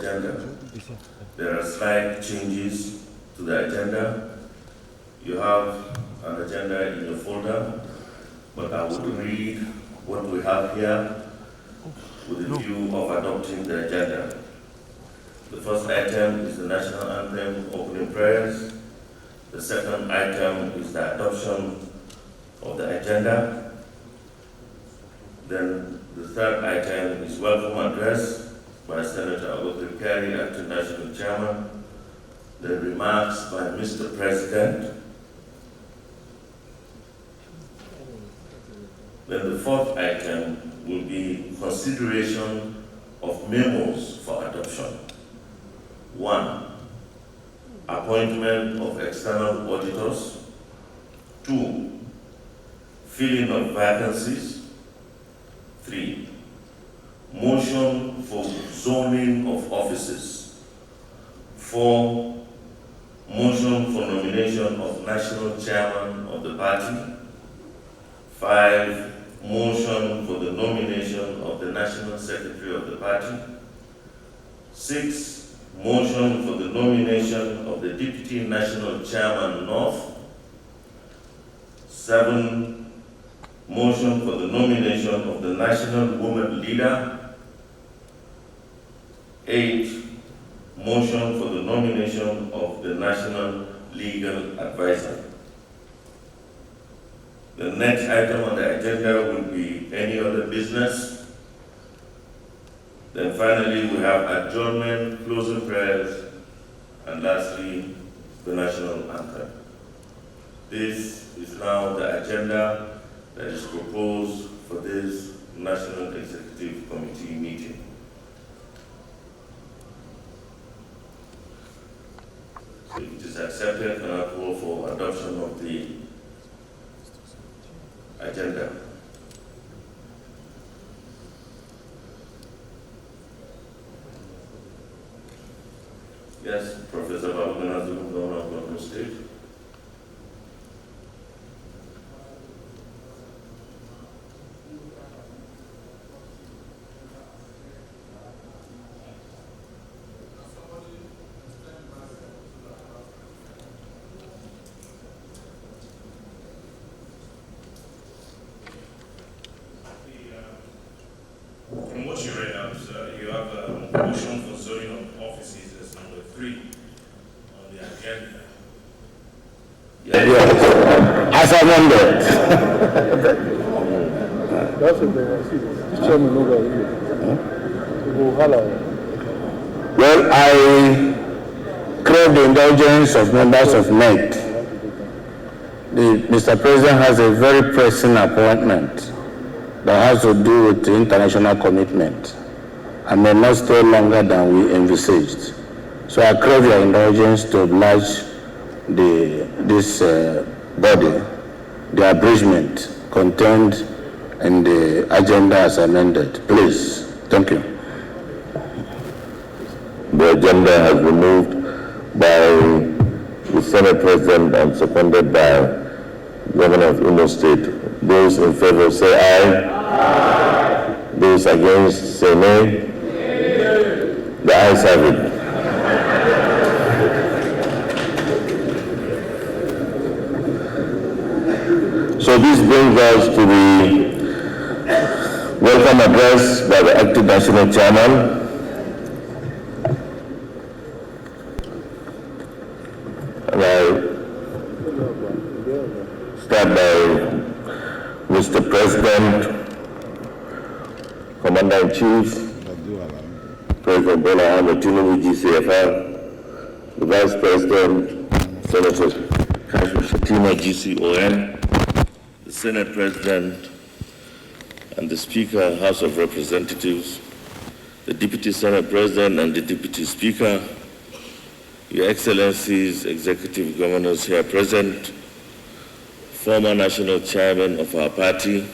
agenda. There are slight changes to the agenda. You have an agenda in your folder, but I will read what we have here with a view of adopting the agenda. The first item is the national anthem opening prayers. The second item is the adoption of the agenda. Then the third item is welcome address by Senator Abubakar Kari, acting national chairman. Then remarks by Mr. President. Then the fourth item will be consideration of memos for adoption. 1. Appointment of external auditors. 2. Filling of vacancies. 3. Motion for zoning of offices. 4. Motion for nomination of national chairman of the party. 5. Motion for the nomination of the national secretary of the party. 6. Motion for the nomination of the deputy national chairman North. 7. Motion for the nomination of the national woman leader. 8. Motion for the nomination of the national legal advisor. The next item on the agenda will be any other business. Then finally, we have adjournment, closing prayers, and lastly, the national anthem. This is now the agenda that is proposed for this National Executive Committee meeting. So if it is accepted, can I call for adoption of the agenda? Yes, Professor Babagana, Governor of Ganduje State. From what you read out, you have a motion for zoning of offices as number 3 on the agenda. Yes. As amended. Well, I crave the indulgence of members of NEC. Mr. President has a very pressing appointment that has to do with the international commitment and may not stay longer than we envisaged. So I crave your indulgence to oblige this body, the abridgment contained in the agenda as amended. Please. Thank you. The agenda has been moved by the Senate President and seconded by Governor of Imo State. Those in favor say aye. Aye. Those against say nay. The ayes have it. So this brings us to the welcome address by the acting national chairman. And I start by Mr. President, Commander-in-Chief, President Bola Ahmed Tinubu, GCFR, the Vice President, Senator Kashmir Shettima, GCON, the Senate President, and the Speaker, House of Representatives, the Deputy Senate President and the Deputy Speaker, Your Excellencies, Executive Governors here present, former national chairman of our party,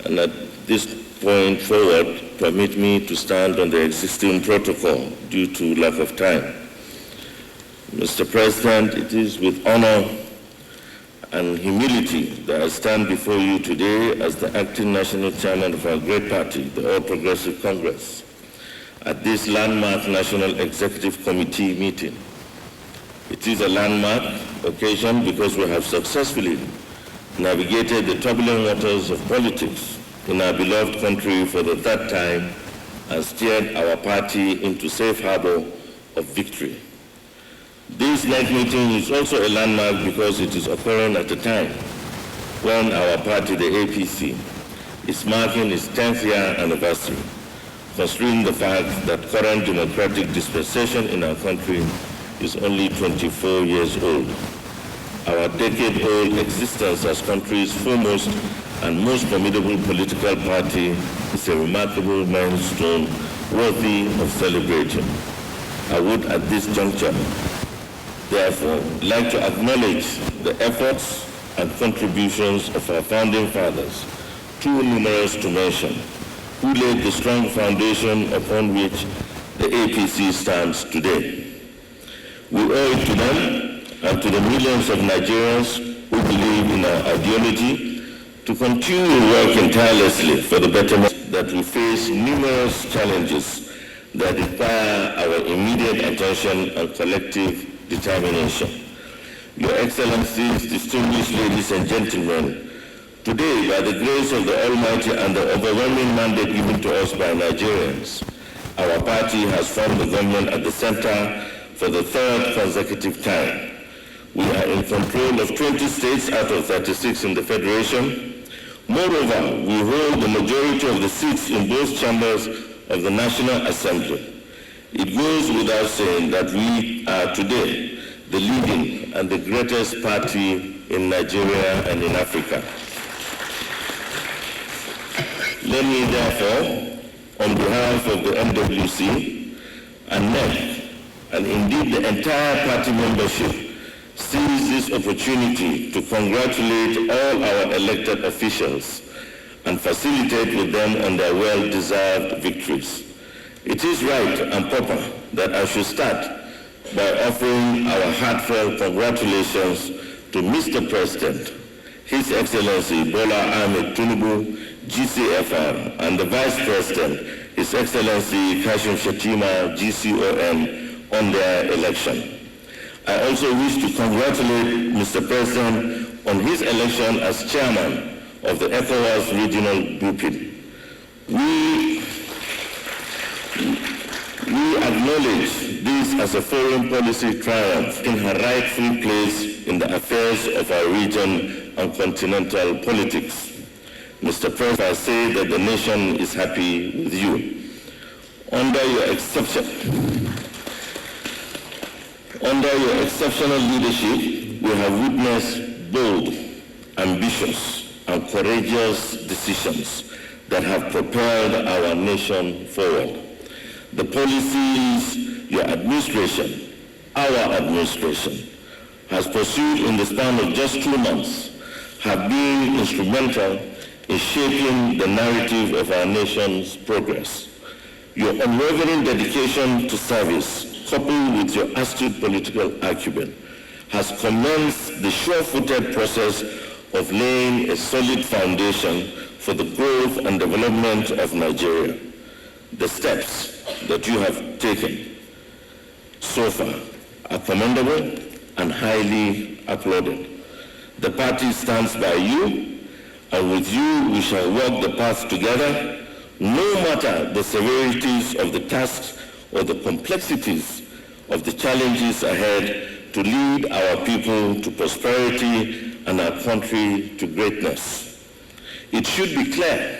and at this point forward, permit me to stand on the existing protocol due to lack of time. Mr. President, it is with honor and humility that I stand before you today as the acting national chairman of our great party, the All Progressive Congress. at this landmark National Executive Committee meeting. It is a landmark occasion because we have successfully navigated the turbulent waters of politics in our beloved country for the third time and steered our party into safe harbor of victory. This NEC meeting is also a landmark because it is occurring at a time when our party, the APC, is marking its 10th year anniversary, considering the fact that current democratic dispensation in our country is only 24 years old. Our decade-old existence as country's foremost and most formidable political party is a remarkable milestone worthy of celebrating. I would, at this juncture, therefore, like to acknowledge the efforts and contributions of our founding fathers, too numerous to mention, who laid the strong foundation upon which the APC stands today. We owe it to them and to the millions of Nigerians who believe in our ideology to continue working tirelessly for the betterment that we face numerous challenges that require our immediate attention and collective determination. Your Excellencies, distinguished ladies and gentlemen, today, by the grace of the Almighty and the overwhelming mandate given to us by Nigerians, our party has formed the government at the center for the third consecutive time. We are in control of 20 states out of 36 in the Federation. Moreover, we hold the majority of the seats in both chambers of the National Assembly. It goes without saying that we are today the leading and the greatest party in Nigeria and in Africa. Let me therefore, on behalf of the NWC and NEC, and indeed the entire party membership, seize this opportunity to congratulate all our elected officials and facilitate with them on their well-deserved victories. It is right and proper that I should start by offering our heartfelt congratulations to Mr. President, His Excellency Bola Ahmed Tinubu, GCFR, and the Vice President, His Excellency Kashim Shettima, GCON, on their election. I also wish to congratulate Mr. President on his election as chairman of the ECOWAS regional grouping. We acknowledge this as a foreign policy triumph in her rightful place in the affairs of our region and continental politics. Mr. President, I say that the nation is happy with you. Under your exceptional leadership, we have witnessed bold, ambitious, and courageous decisions that have propelled our nation forward. The policies your administration, our administration, has pursued in the span of just 2 months have been instrumental in shaping the narrative of our nation's progress. Your unwavering dedication to service, coupled with your astute political acumen, has commenced the sure-footed process of laying a solid foundation for the growth and development of Nigeria. The steps that you have taken so far are commendable and highly applauded. The party stands by you, and with you we shall walk the path together, no matter the severities of the tasks or the complexities of the challenges ahead, to lead our people to prosperity and our country to greatness. It should be clear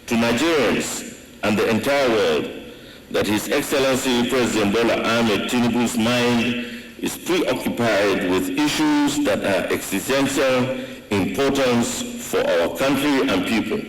to Nigerians and the entire world that His Excellency President Bola Ahmed Tinubu's mind is preoccupied with issues that are existential importance for our country and people.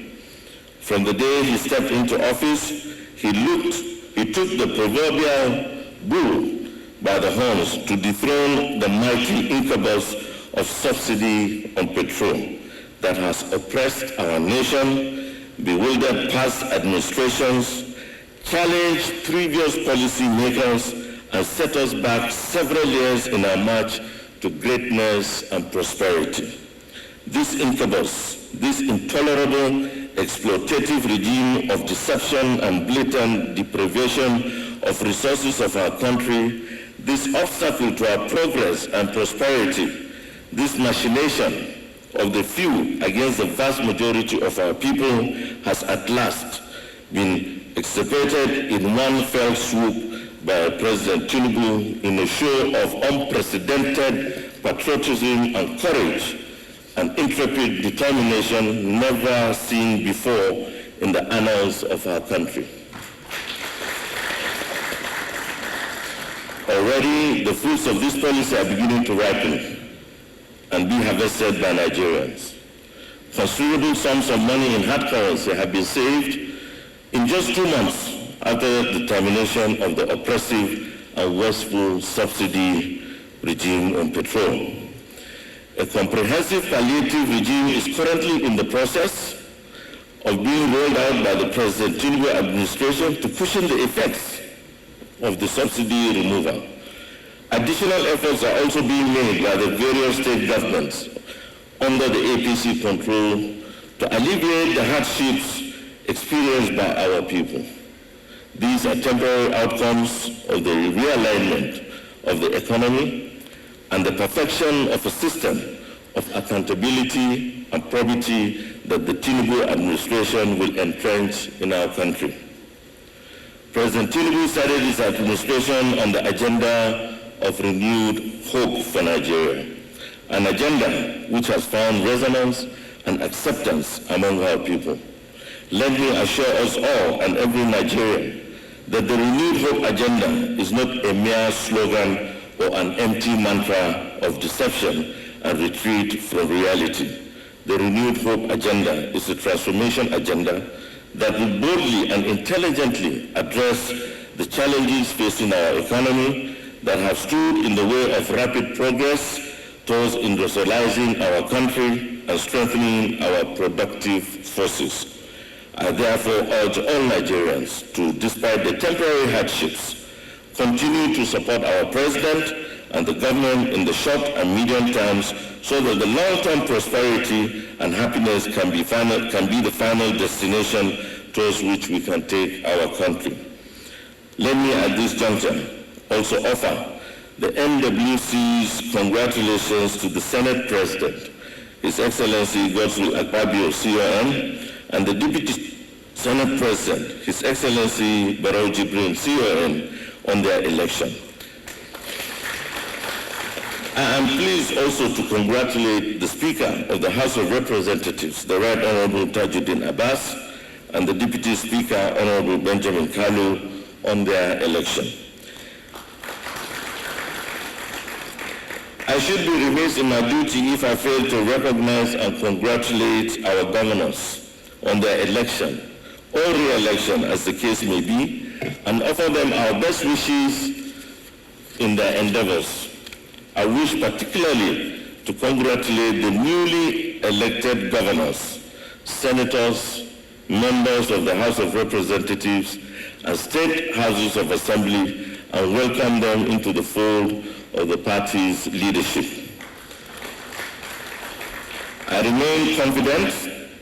From the day he stepped into office, he took the proverbial bull by the horns to dethrone the mighty incubus of subsidy on petrol that has oppressed our nation, bewildered past administrations, challenged previous policy makers, and set us back several years in our march to greatness and prosperity. This incubus, this intolerable, exploitative regime of deception and blatant deprivation of resources of our country, this obstacle to our progress and prosperity, this machination of the few against the vast majority of our people has at last been extirpated in one fell swoop by President Tinubu in a show of unprecedented patriotism and courage and intrepid determination never seen before in the annals of our country. Already, the fruits of this policy are beginning to ripen and be harvested by Nigerians. Considerable sums of money in hard currency have been saved in just 2 months after the termination of the oppressive and wasteful subsidy regime on petrol. A comprehensive palliative regime is currently in the process of being rolled out by the President Tinubu administration to cushion the effects of the subsidy removal. Additional efforts are also being made by the various state governments under the APC control to alleviate the hardships experienced by our people. These are temporary outcomes of the realignment of the economy and the perfection of a system of accountability and probity that the Tinubu administration will entrench in our country. President Tinubu started his administration on the agenda of renewed hope for Nigeria, an agenda which has found resonance and acceptance among our people. Let me assure us all and every Nigerian that the renewed hope agenda is not a mere slogan or an empty mantra of deception and retreat from reality. The renewed hope agenda is a transformation agenda that will boldly and intelligently address the challenges facing our economy that have stood in the way of rapid progress towards industrializing our country and strengthening our productive forces. I therefore urge all Nigerians to, despite the temporary hardships, continue to support our president and the government in the short and medium terms so that the long-term prosperity and happiness can be the final destination towards which we can take our country. Let me at this juncture also offer the NWC's congratulations to the Senate President, His Excellency Godswill Akpabio, CON, and the Deputy Senate President, His Excellency Barrow Jibrin, CON, on their election. I am pleased also to congratulate the Speaker of the House of Representatives, the Right Honorable Tajuddin Abbas, and the Deputy Speaker, Honorable Benjamin Kalu, on their election. I should be remiss in my duty if I fail to recognize and congratulate our governors on their election, or re-election as the case may be, and offer them our best wishes in their endeavors. I wish particularly to congratulate the newly elected governors, senators, members of the House of Representatives, and state houses of assembly, and welcome them into the fold of the party's leadership. I remain confident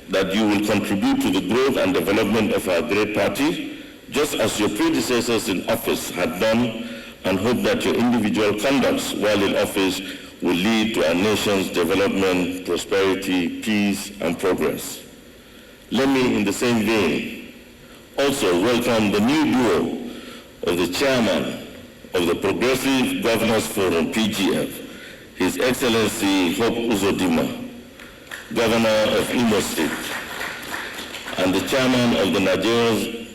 that you will contribute to the growth and development of our great party, just as your predecessors in office had done, and hope that your individual conducts while in office will lead to our nation's development, prosperity, peace, and progress. Let me, in the same vein, also welcome the new duo of the chairman of the Progressive Governors Forum, PGF, His Excellency Hope Uzodimma, Governor of Imo State, and the chairman of the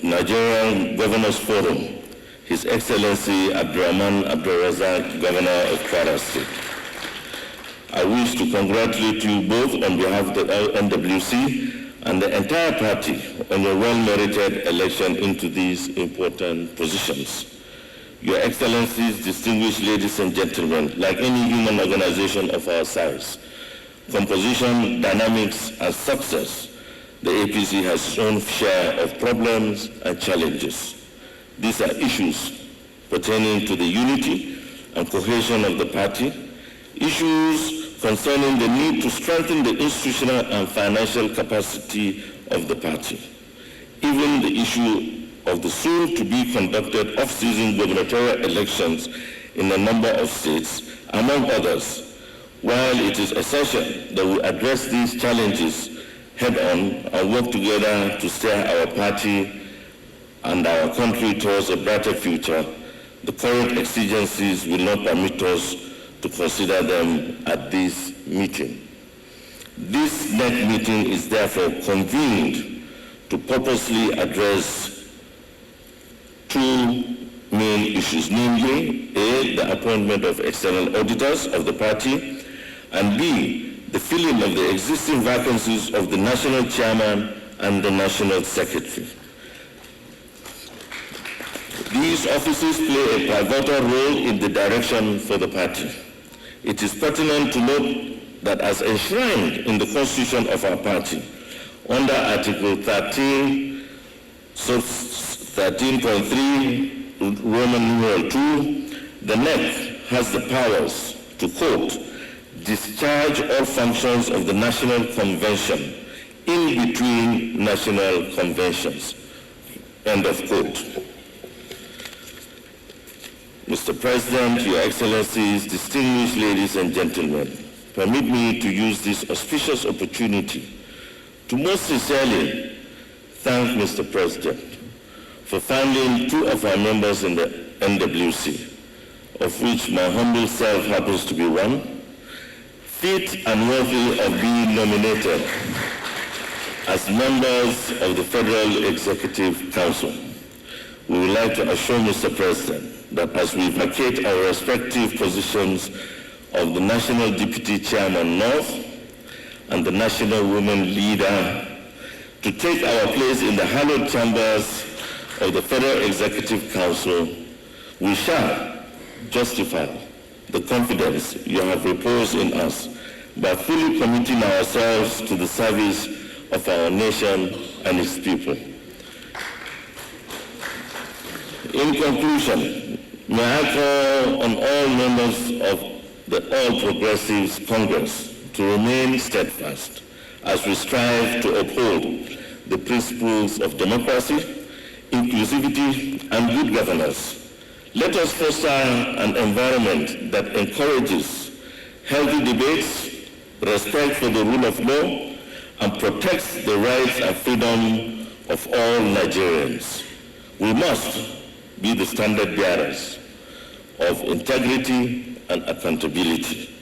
Nigerian Governors Forum, His Excellency Abdurrahman Abdurrazak, Governor of Kwara State. I wish to congratulate you both on behalf of the NWC and the entire party on your well-merited election into these important positions. Your Excellencies, distinguished ladies and gentlemen, like any human organization of our size, composition, dynamics, and success, the APC has its own share of problems and challenges. These are issues pertaining to the unity and cohesion of the party, issues concerning the need to strengthen the institutional and financial capacity of the party. Even the issue of the soon-to-be conducted off-season gubernatorial elections in a number of states, among others. While it is essential that we address these challenges head-on and work together to steer our party and our country towards a brighter future, the current exigencies will not permit us to consider them at this meeting. This NEC meeting is therefore convened to purposely address two main issues, namely, A, the appointment of external auditors of the party, and B, the filling of the existing vacancies of the national chairman and the national secretary. These offices play a pivotal role in the direction for the party. It is pertinent to note that as enshrined in the constitution of our party, under Article 13, 13.3, Roman numeral 2, the NEC has the powers to, quote, discharge all functions of the National Convention in between national conventions, end of quote. Mr. President, Your Excellencies, distinguished ladies and gentlemen, permit me to use this auspicious opportunity to most sincerely thank Mr. President for founding two of our members in the NWC, of which my humble self happens to be one, fit and worthy of being nominated as members of the Federal Executive Council. We would like to assure Mr. President that as we vacate our respective positions of the National Deputy Chairman North and the National Women Leader, to take our place in the hallowed chambers of the Federal Executive Council, we shall justify the confidence you have reposed in us by fully committing ourselves to the service of our nation and its people. In conclusion, may I call on all members of the All Progressives Congress to remain steadfast as we strive to uphold the principles of democracy, inclusivity, and good governance. Let us foster an environment that encourages healthy debates, respect for the rule of law, and protects the rights and freedom of all Nigerians. We must be the standard bearers of integrity and accountability,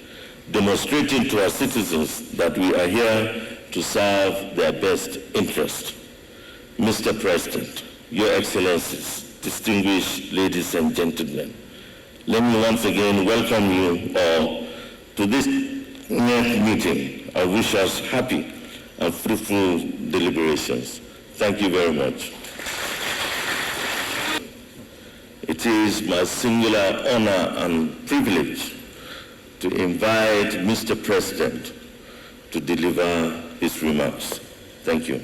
demonstrating to our citizens that we are here to serve their best interest. Mr. President, Your Excellencies, distinguished ladies and gentlemen, let me once again welcome you all to this NEC meeting and wish us happy and fruitful deliberations. Thank you very much. It is my singular honor and privilege to invite Mr. President to deliver his remarks. Thank you.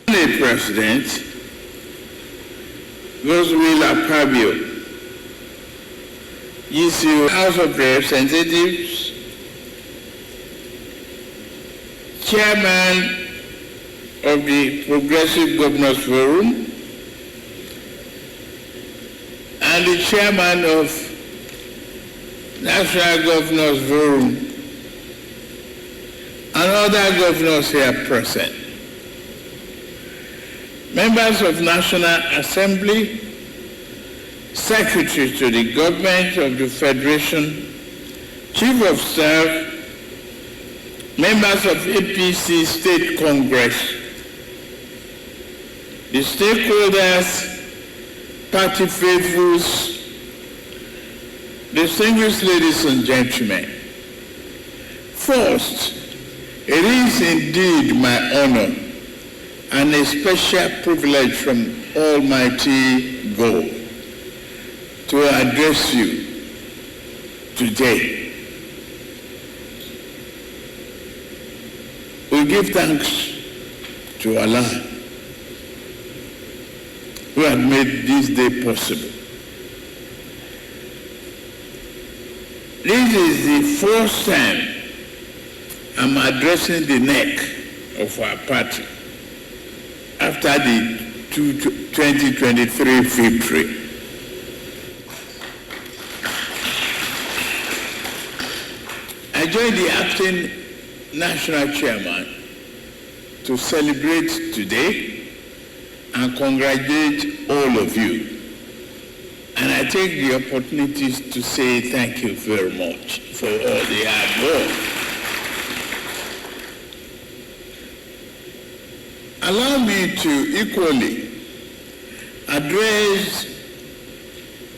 Mr. President, Godswill Akpabio, GCO House of Representatives, Chairman of the Progressive Governors Forum, and the Chairman of National Governors Forum, and other governors here present. Members of National Assembly, Secretary to the Government of the Federation, Chief of Staff, members of APC State Congress, the stakeholders, party faithfuls, distinguished ladies and gentlemen. First, it is indeed my honor and a special privilege from Almighty God to address you today. We give thanks to Allah who had made this day possible. This is the first time I'm addressing the NEC of our party after the 2023 victory. I joined the acting national chairman to celebrate today and congratulate all of you. And I take the opportunity to say thank you very much for all the hard work. Allow me to equally address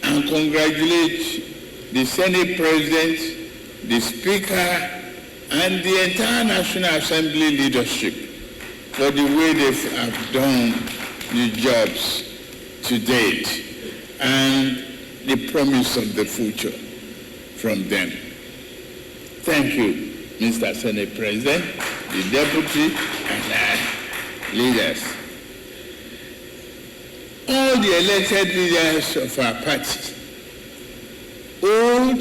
and congratulate the Senate President, the Speaker, and the entire National Assembly leadership for the way they have done the jobs to date and the promise of the future from them. Thank you, Mr. Senate President, the Deputy, and leaders. All the elected leaders of our party, old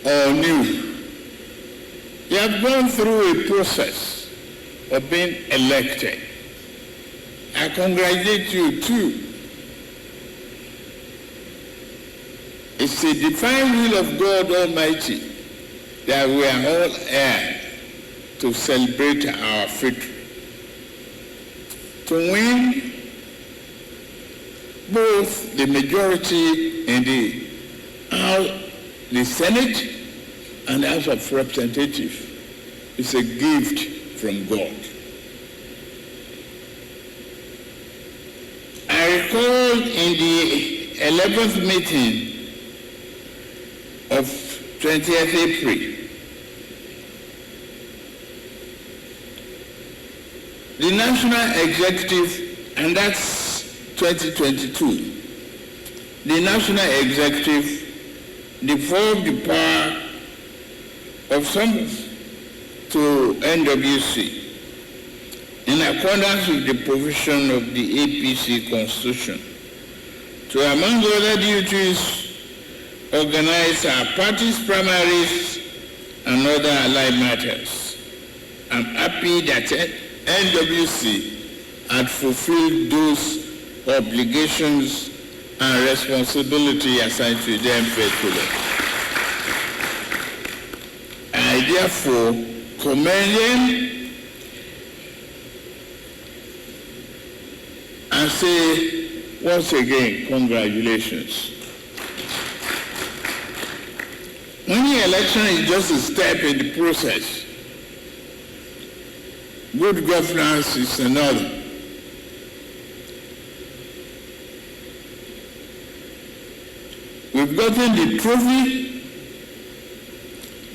or new, you have gone through a process of being elected. I congratulate you too. It's the divine will of God Almighty that we are all here to celebrate our victory. To win both the majority in the Senate and the House of Representatives is a gift from God. I recall in the 11th meeting of 20th April, the National Executive, and that's 2022, the National Executive devolved the power of some to NWC in accordance with the provision of the APC Constitution to, among other duties, organize our party's primaries and other allied matters. I'm happy that NWC had fulfilled those obligations and responsibility assigned to them faithfully. I therefore commend them and say once again, congratulations. Winning election is just a step in the process. Good governance is another. We've gotten the trophy.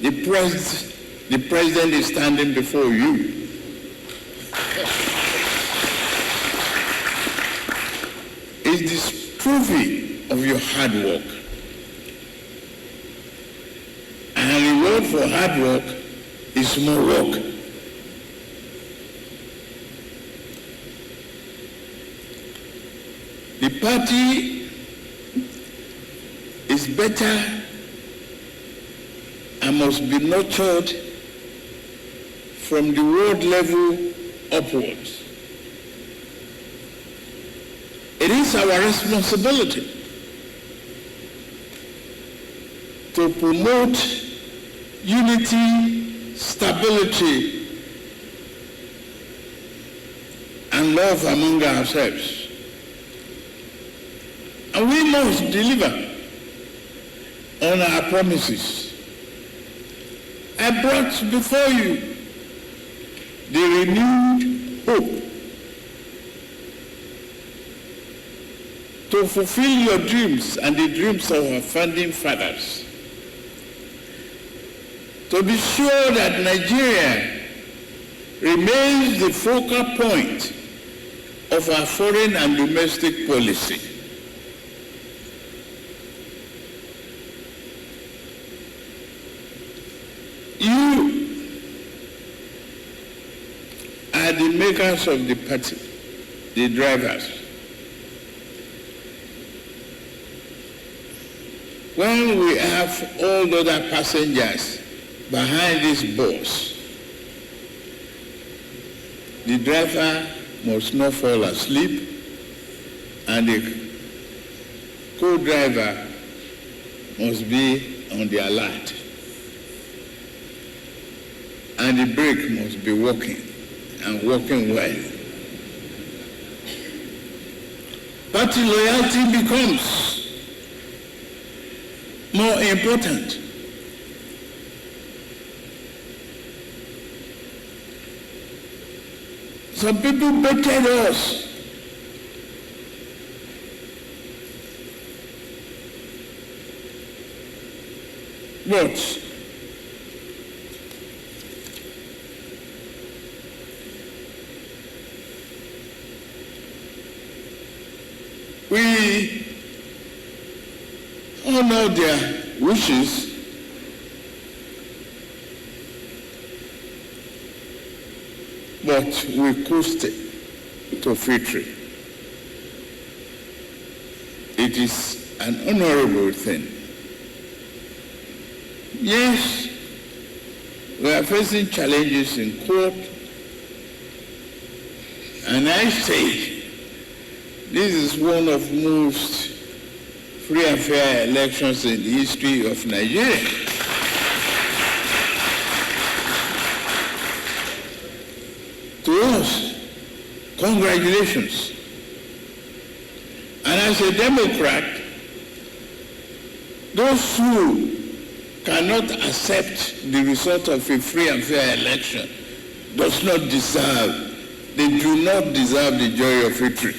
The president is standing before you. It's this trophy of your hard work. And reward for hard work is more work. The party is better and must be nurtured from the world level upwards. It is our responsibility to promote unity, stability, and love among ourselves. And we must deliver on our promises. I brought before you the renewed hope to fulfill your dreams and the dreams of our founding fathers. To be sure that Nigeria remains the focal point of our foreign and domestic policy. You are the makers of the party, the drivers. When we have all other passengers behind this bus, the driver must not fall asleep, and the co-driver must be on the alert, and the brake must be working and working well. Party loyalty becomes more important. Some people betrayed us. But we honor their wishes, but we coasted to victory. It is an honorable thing. Yes, we are facing challenges in court, and I say this is one of the most free and fair elections in the history of Nigeria. To us, congratulations. And as a Democrat, those who cannot accept the result of a free and fair election they do not deserve the joy of victory.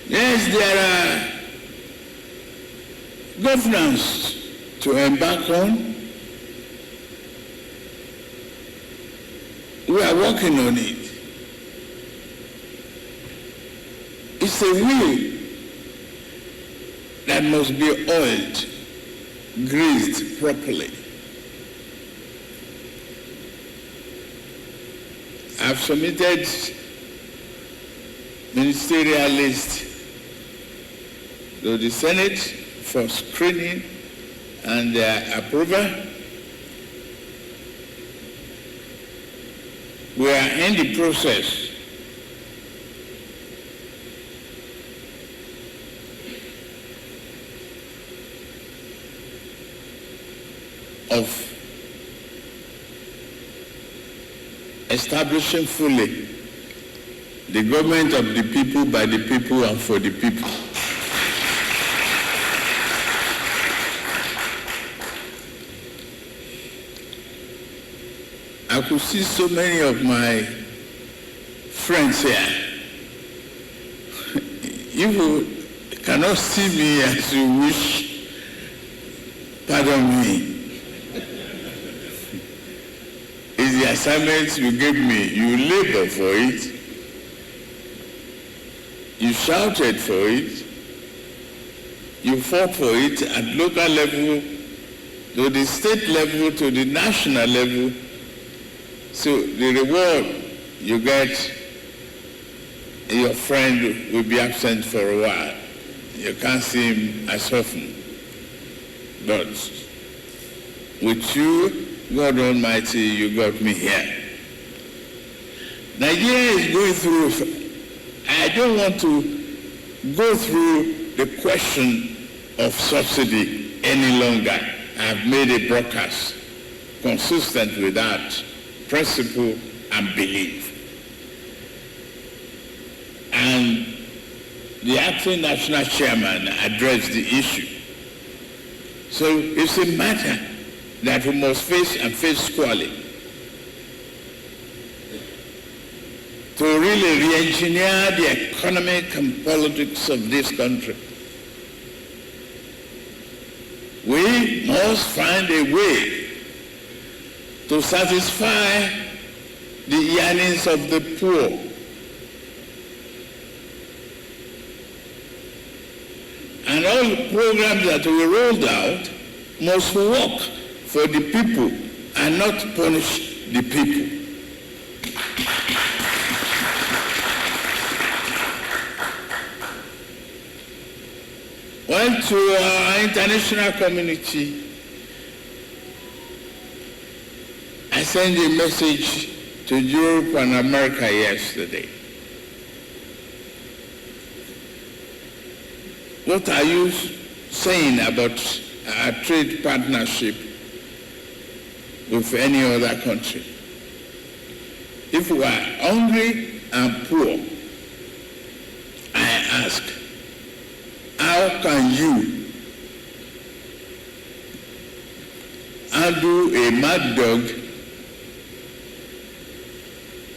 Yes, there are governance to embark on. We are working on it. It's a wheel that must be oiled, greased properly. I've submitted ministerial list to the Senate for screening and approval. We are in the process of establishing fully the government of the people, by the people, and for the people. I could see so many of my friends here. You cannot see me as you wish. Pardon me. It's the assignment you gave me. You labored for it. You shouted for it. You fought for it at local level, to the state level, to the national level. So the reward you get, your friend will be absent for a while. You can't see him as often. But with you, God Almighty, you got me here. Nigeria is going through, I don't want to go through the question of subsidy any longer. I've made a broadcast consistent with that principle and belief. And the acting national chairman addressed the issue. So it's a matter that we must face and face squarely to really re-engineer the economic and politics of this country. We must find a way to satisfy the yearnings of the poor. And all the programs that we rolled out must work for the people and not punish the people. Well, to our international community, I sent a message to Europe and America yesterday. What are you saying about our trade partnership with any other country? If we are hungry and poor, I ask, how can you handle a mad dog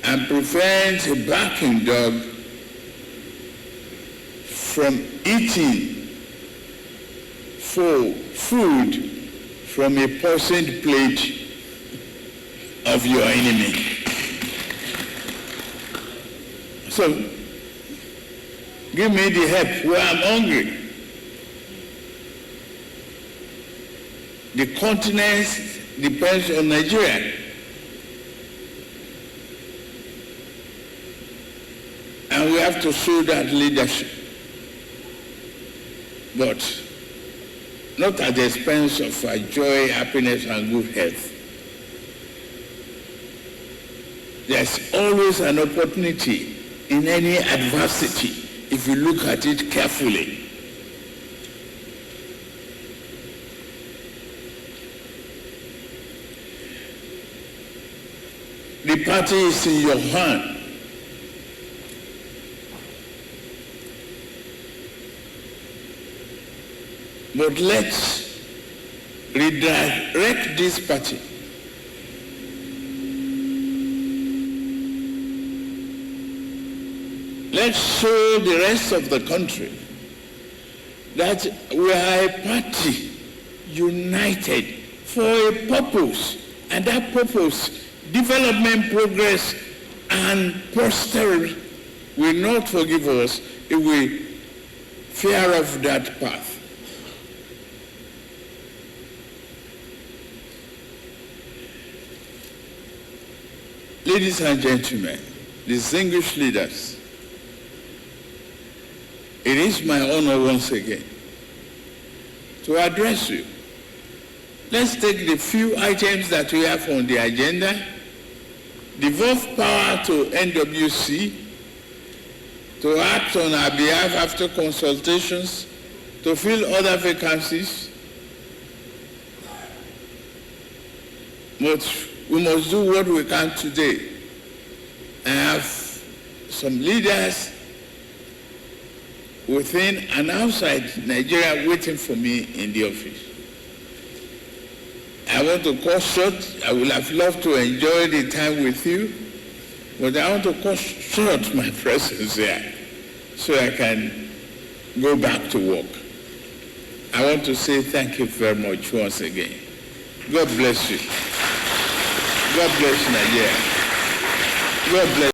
and prevent a barking dog from eating food from a poisoned plate of your enemy? So, give me the help where I'm hungry. The continent depends on Nigeria. And we have to show that leadership. But not at the expense of our joy, happiness, and good health. There's always an opportunity in any adversity if you look at it carefully. The party is in your hand. But let's redirect this party. Let's show the rest of the country that we are a party united for a purpose, and that purpose, development, progress, and prosperity, will not forgive us if we fear of that path. Ladies and gentlemen, distinguished leaders, it is my honor once again to address you. Let's take the few items that we have on the agenda, devolve power to NWC to act on our behalf after consultations to fill other vacancies. But we must do what we can today. I have some leaders within and outside Nigeria waiting for me in the office. I want to cut short. I would have loved to enjoy the time with you, but I want to cut short my presence here so I can go back to work. I want to say thank you very much once again. God bless you. God bless Nigeria. God bless.